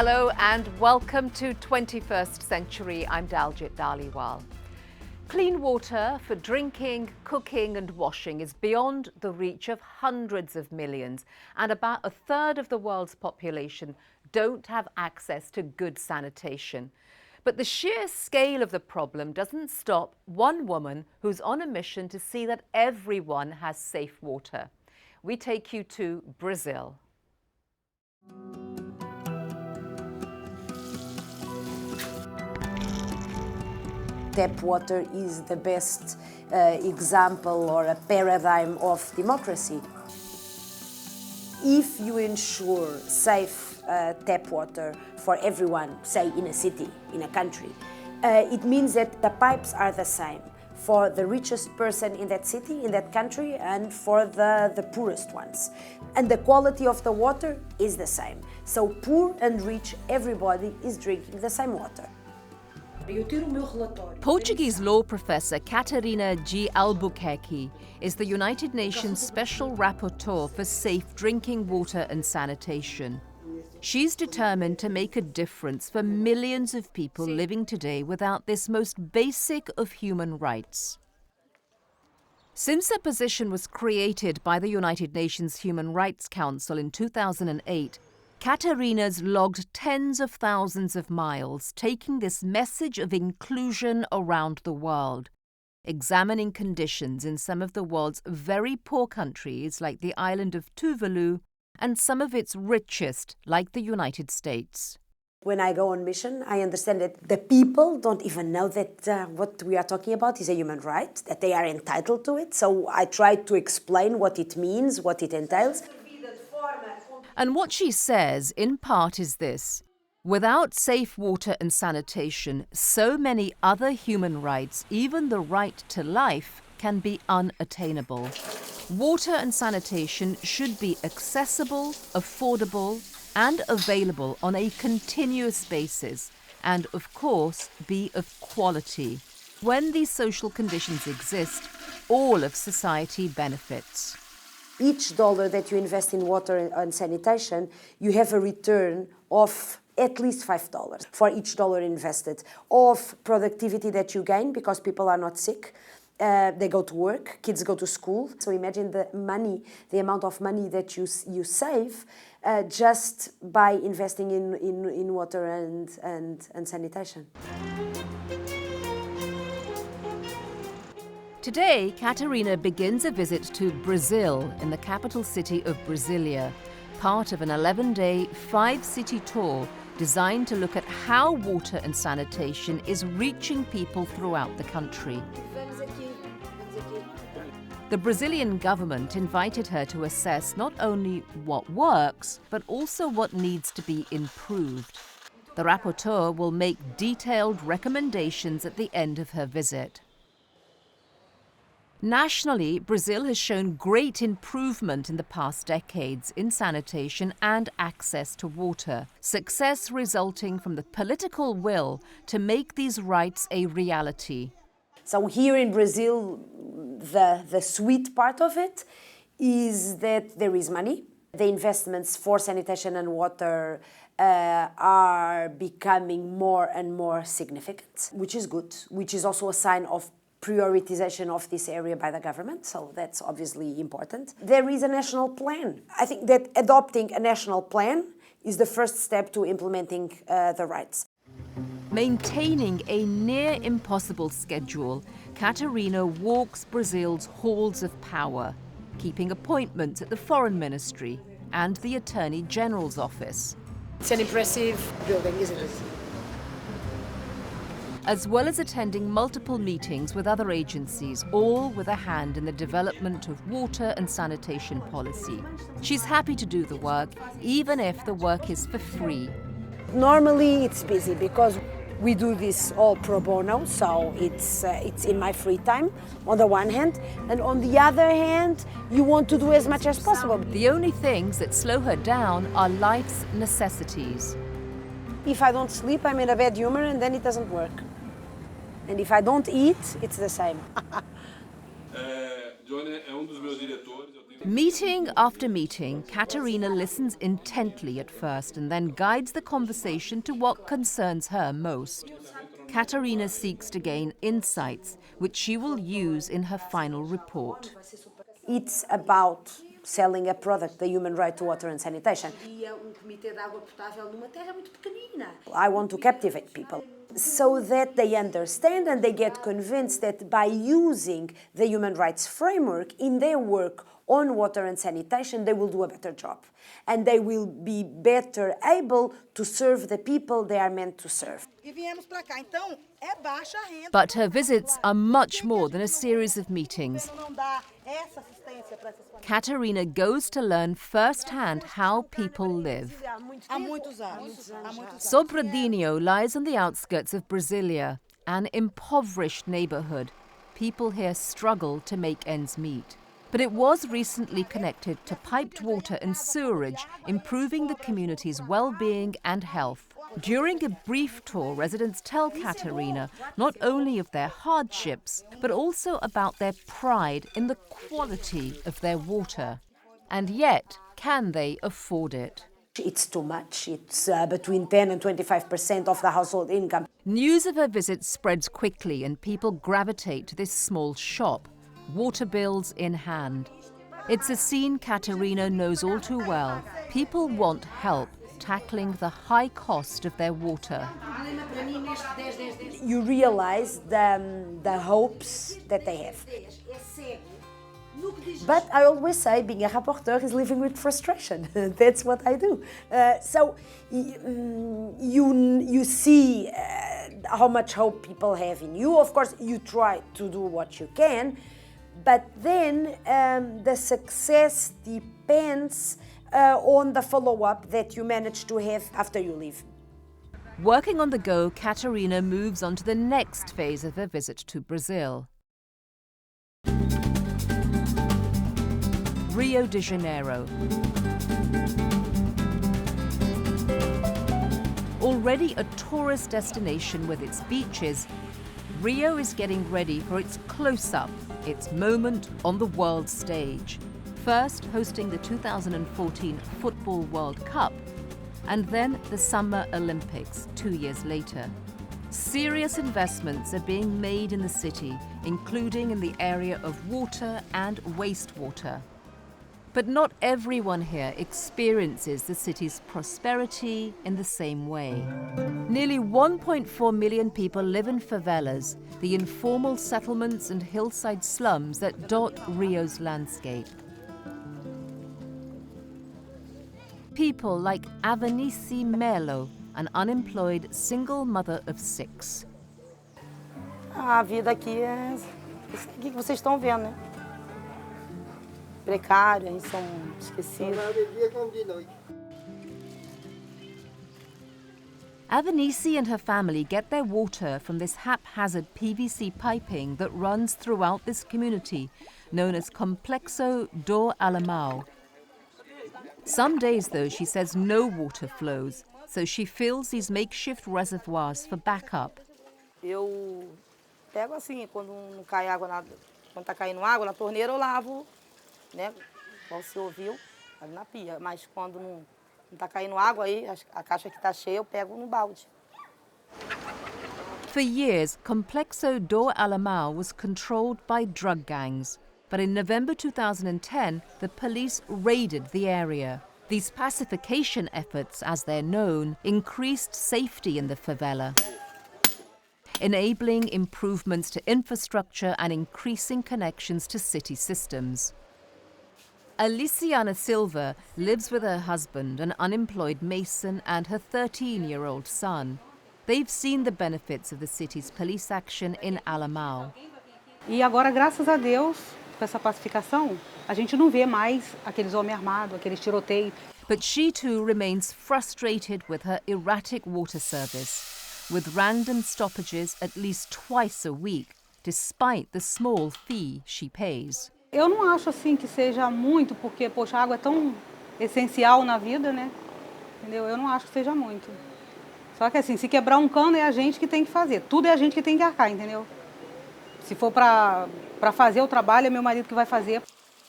Hello and welcome to 21st Century. I'm Daljit Dhaliwal. Clean water for drinking, cooking and washing is beyond the reach of hundreds of millions, and about a third of the world's population don't have access to good sanitation. But the sheer scale of the problem doesn't stop one woman who's on a mission to see that everyone has safe water. We take you to Brazil. Tap water is the best example or a paradigm of democracy. If you ensure safe tap water for everyone, say in a city, in a country, it means that the pipes are the same for the richest person in that city, in that country, and for the poorest ones. And the quality of the water is the same. So poor and rich, everybody is drinking the same water. Portuguese law professor Catarina G. Albuquerque is the United Nations Special Rapporteur for safe drinking water and sanitation. She's determined to make a difference for millions of people living today without this most basic of human rights. Since her position was created by the United Nations Human Rights Council in 2008, Catarina's logged tens of thousands of miles, taking this message of inclusion around the world, examining conditions in some of the world's very poor countries like the island of Tuvalu and some of its richest like the United States. When I go on mission, I understand that the people don't even know that what we are talking about is a human right, that they are entitled to it. So I try to explain what it means, what it entails. And what she says, in part, is this: without safe water and sanitation, so many other human rights, even the right to life, can be unattainable. Water and sanitation should be accessible, affordable, and available on a continuous basis, and of course, be of quality. When these social conditions exist, all of society benefits. Each dollar that you invest in water and sanitation, you have a return of at least $5 for each dollar invested, of productivity that you gain because people are not sick. They go to work, kids go to school. So imagine the money, the amount of money that you save just by investing in water and sanitation. Today, Catarina begins a visit to Brazil in the capital city of Brasilia, part of an 11-day, 5-city tour designed to look at how water and sanitation is reaching people throughout the country. The Brazilian government invited her to assess not only what works, but also what needs to be improved. The rapporteur will make detailed recommendations at the end of her visit. Nationally, Brazil has shown great improvement in the past decades in sanitation and access to water, success resulting from the political will to make these rights a reality. So here in Brazil, the sweet part of it is that there is money. The investments for sanitation and water are becoming more and more significant, which is good, which is also a sign of prioritization of this area by the government, so that's obviously important. There is a national plan. I think that adopting a national plan is the first step to implementing the rights. Maintaining a near impossible schedule, Catarina walks Brazil's halls of power, keeping appointments at the Foreign Ministry and the Attorney General's office. It's an impressive building, isn't it? As well as attending multiple meetings with other agencies, all with a hand in the development of water and sanitation policy. She's happy to do the work, even if the work is for free. Normally it's busy because we do this all pro bono, so it's in my free time, on the one hand, and on the other hand, you want to do as much as possible. The only things that slow her down are life's necessities. If I don't sleep, I'm in a bad humor and then it doesn't work. And if I don't eat, it's the same. Meeting after meeting, Katerina listens intently at first and then guides the conversation to what concerns her most. Katerina seeks to gain insights, which she will use in her final report. It's about selling a product, the human right to water and sanitation. I want to captivate people so that they understand and they get convinced that by using the human rights framework in their work on water and sanitation, they will do a better job. And they will be better able to serve the people they are meant to serve. But her visits are much more than a series of meetings. Katerina goes to learn firsthand how people live. Sobradinho lies on the outskirts of Brasilia, an impoverished neighborhood. People here struggle to make ends meet. But it was recently connected to piped water and sewerage, improving the community's well-being and health. During a brief tour, residents tell Katerina not only of their hardships, but also about their pride in the quality of their water. And yet, can they afford it? It's too much. It's between 10 and 25% of the household income. News of her visit spreads quickly and people gravitate to this small shop, water bills in hand. It's a scene Katerina knows all too well. People want help tackling the high cost of their water. You realize the hopes that they have. But I always say being a rapporteur is living with frustration. That's what I do. So you see how much hope people have in you. Of course, you try to do what you can, but then the success depends on the follow-up that you manage to have after you leave. Working on the go, Katerina moves on to the next phase of her visit to Brazil. Rio de Janeiro. Already a tourist destination with its beaches, Rio is getting ready for its close-up, its moment on the world stage. First hosting the 2014 Football World Cup, and then the Summer Olympics 2 years later. Serious investments are being made in the city, including in the area of water and wastewater. But not everyone here experiences the city's prosperity in the same way. Nearly 1.4 million people live in favelas, the informal settlements and hillside slums that dot Rio's landscape. People like Avanice Melo, an unemployed single mother of 6. A vida aqui é isso aqui que vocês estão vendo, né? Precário, a gente são esquecidos. Avanice and her family get their water from this haphazard PVC piping that runs throughout this community, known as Complexo do Alemão. Some days, though, she says no water flows, so she fills these makeshift reservoirs for backup. Eu pego assim, quando não cai água, quando tá caindo água na torneira, eu lavo, né? Como você ouviu, ali na pia. Mas quando não tá caindo água, aí a caixa que tá cheia, eu pego no balde. For years, Complexo do Alemão was controlled by drug gangs. But in November 2010, the police raided the area. These pacification efforts, as they're known, increased safety in the favela, enabling improvements to infrastructure and increasing connections to city systems. Aliciana Silva lives with her husband, an unemployed mason, and her 13-year-old son. They've seen the benefits of the city's police action in Alemão. E agora, graças a Deus, com essa pacificação, a gente não vê mais aqueles homens armados, aqueles tiroteios. But she too remains frustrated with her erratic water service, with random stoppages at least twice a week, despite the small fee she pays. Eu não acho assim que seja muito, porque, poxa, a água é tão essencial na vida, né? Entendeu? Eu não acho que seja muito. Só que assim, se quebrar um cano é a gente que tem que fazer. Tudo é a gente que tem que arcar, entendeu? Se for para fazer o trabalho, é meu marido que vai fazer.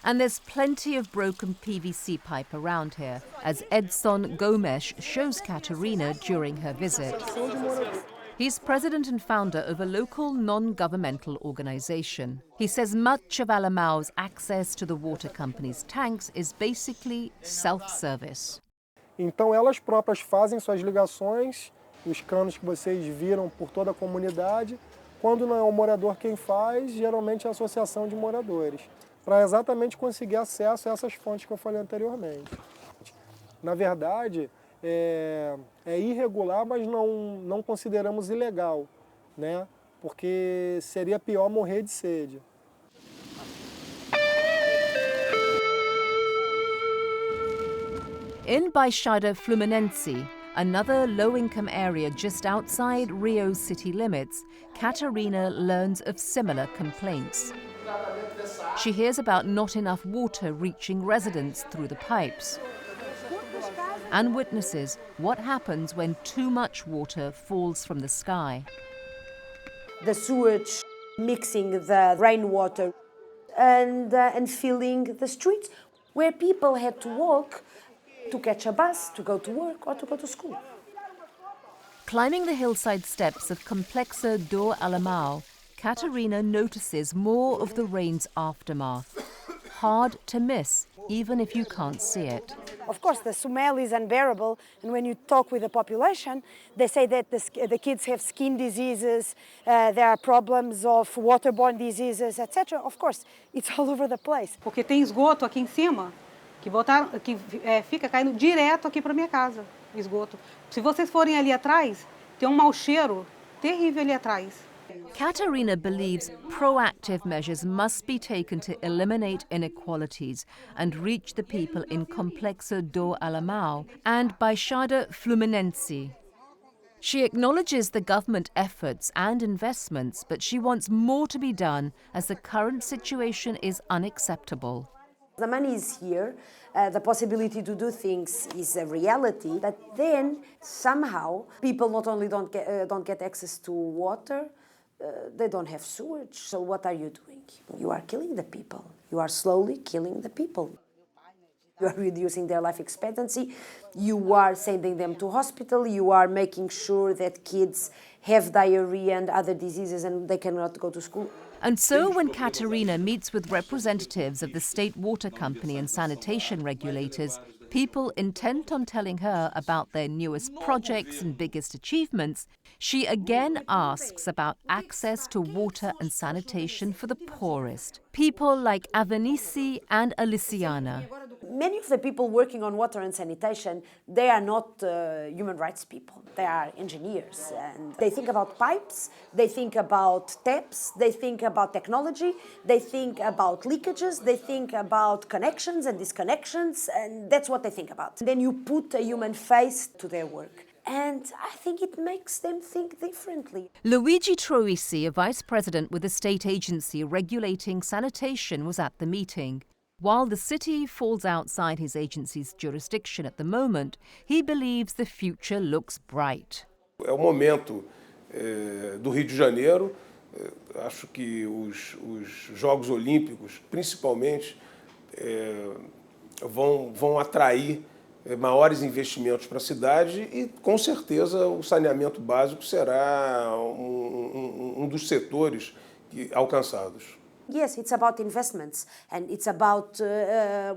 And there's plenty of broken PVC pipe around here, as Edson Gomes shows Catarina during her visit. He's president and founder of a local non-governmental organization. He says much of Alemão's access to the water company's tanks is basically self-service. Então elas próprias fazem suas ligações, os canos que vocês viram por toda a comunidade. Quando não é o morador quem faz, geralmente é a associação de moradores, para exatamente conseguir acesso a essas fontes que eu falei anteriormente. Na verdade, é irregular, mas não consideramos ilegal, né? Porque seria pior morrer de sede. In Baixada Fluminense, another low-income area just outside Rio's city limits, Catarina learns of similar complaints. She hears about not enough water reaching residents through the pipes, and witnesses what happens when too much water falls from the sky. The sewage mixing the rainwater and filling the streets where people had to walk to catch a bus, to go to work or to go to school. Climbing the hillside steps of Complexo do Alemão, Catarina notices more of the rain's aftermath. Hard to miss, even if you can't see it. Of course, the smell is unbearable, and when you talk with the population, they say that the kids have skin diseases, there are problems of waterborne diseases, etc. Of course, it's all over the place. Porque tem esgoto aqui em cima, que fica caindo direto aqui para minha casa, esgoto. Se vocês forem ali atrás, tem mau cheiro terrível ali atrás. Catarina believes proactive measures must be taken to eliminate inequalities and reach the people in Complexo do Alemão and Baixada Fluminense. She acknowledges the government efforts and investments, but she wants more to be done as the current situation is unacceptable. The money is here, the possibility to do things is a reality, but then somehow people not only don't get access to water, they don't have sewage. So what are you doing? You are killing the people. You are slowly killing the people. You are reducing their life expectancy. You are sending them to hospital. You are making sure that kids have diarrhea and other diseases and they cannot go to school. And so when Catarina meets with representatives of the state water company and sanitation regulators, people intent on telling her about their newest projects and biggest achievements, she again asks about access to water and sanitation for the poorest, people like Avenice and Aliciana. Many of the people working on water and sanitation, they are not human rights people. They are engineers. And they think about pipes, they think about taps, they think about technology, they think about leakages, they think about connections and disconnections, and that's what they think about. Then you put a human face to their work. And I think it makes them think differently. Luigi Troisi, a vice president with the state agency regulating sanitation, was at the meeting. While the city falls outside his agency's jurisdiction at the moment, he believes the future looks bright. É o momento do Rio de Janeiro. Acho que os Jogos Olímpicos, principalmente, vão atrair maiores investimentos para a cidade e, com certeza, o saneamento básico será um dos setores alcançados. Yes, it's about investments and it's about,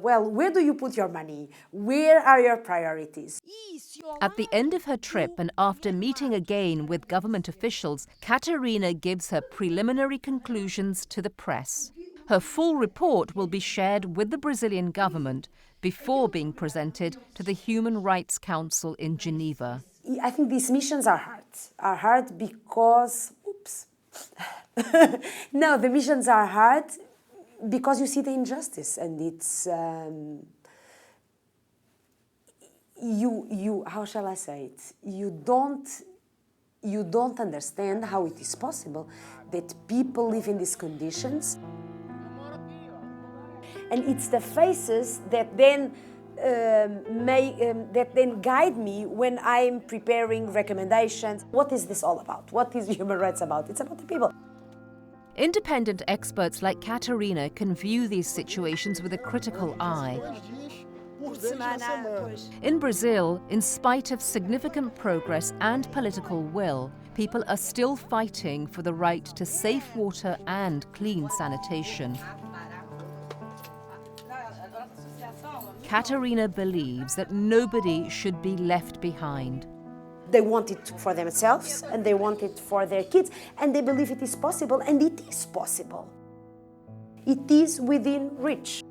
where do you put your money? Where are your priorities? At the end of her trip and after meeting again with government officials, Catarina gives her preliminary conclusions to the press. Her full report will be shared with the Brazilian government before being presented to the Human Rights Council in Geneva. I think these missions are hard. Are hard because, no, the missions are hard because you see the injustice and it's, how shall I say it? You don't understand how it is possible that people live in these conditions. And it's the faces that then guide me when I'm preparing recommendations. What is this all about? What is human rights about? It's about the people. Independent experts like Catarina can view these situations with a critical eye. In Brazil, in spite of significant progress and political will, people are still fighting for the right to safe water and clean sanitation. Catarina believes that nobody should be left behind. They want it for themselves and they want it for their kids, and they believe it is possible, and it is possible. It is within reach.